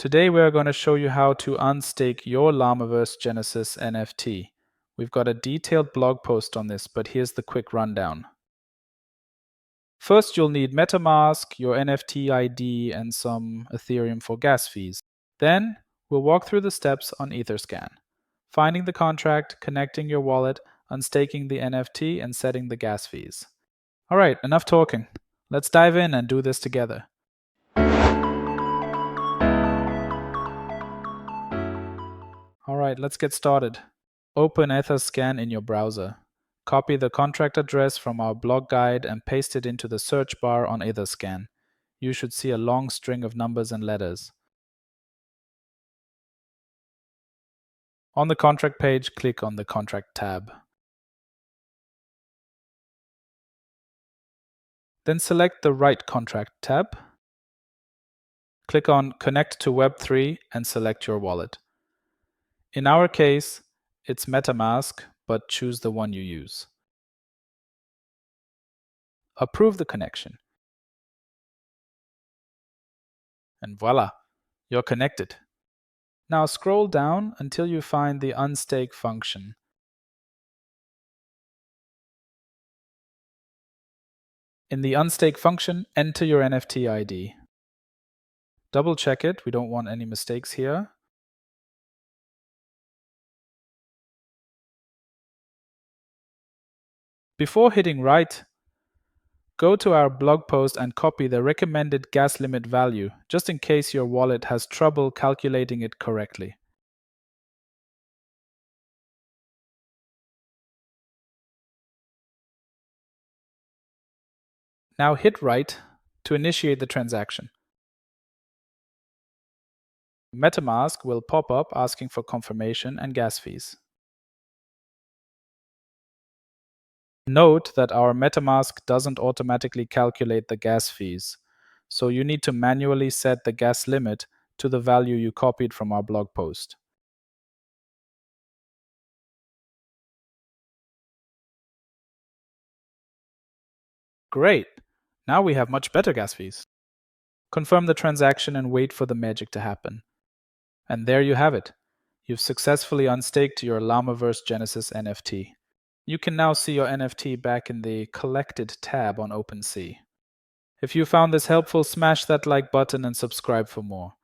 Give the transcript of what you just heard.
Today we are going to show you how to unstake your Llamaverse Genesis NFT. We've got a detailed blog post on this, but here's the quick rundown. First, you'll need MetaMask, your NFT ID, and some Ethereum for gas fees. Then, we'll walk through the steps on Etherscan. Finding the contract, connecting your wallet, unstaking the NFT, and setting the gas fees. Alright, enough talking. Let's dive in and do this together. Alright, let's get started. Open Etherscan in your browser. Copy the contract address from our blog guide and paste it into the search bar on Etherscan. You should see a long string of numbers and letters. On the contract page, click on the Contract tab. Then select the Right Contract tab. Click on Connect to Web3 and select your wallet. In our case, it's MetaMask, but choose the one you use. Approve the connection. And voila, you're connected. Now scroll down until you find the Unstake function. In the Unstake function, enter your NFT ID. Double check it, we don't want any mistakes here. Before hitting write, go to our blog post and copy the recommended gas limit value, just in case your wallet has trouble calculating it correctly. Now hit write to initiate the transaction. MetaMask will pop up asking for confirmation and gas fees. Note that our MetaMask doesn't automatically calculate the gas fees, so you need to manually set the gas limit to the value you copied from our blog post. Great! Now we have much better gas fees. Confirm the transaction and wait for the magic to happen. And there you have it. You've successfully unstaked your Llamaverse Genesis NFT. You can now see your NFT back in the Collected tab on OpenSea. If you found this helpful, smash that like button and subscribe for more.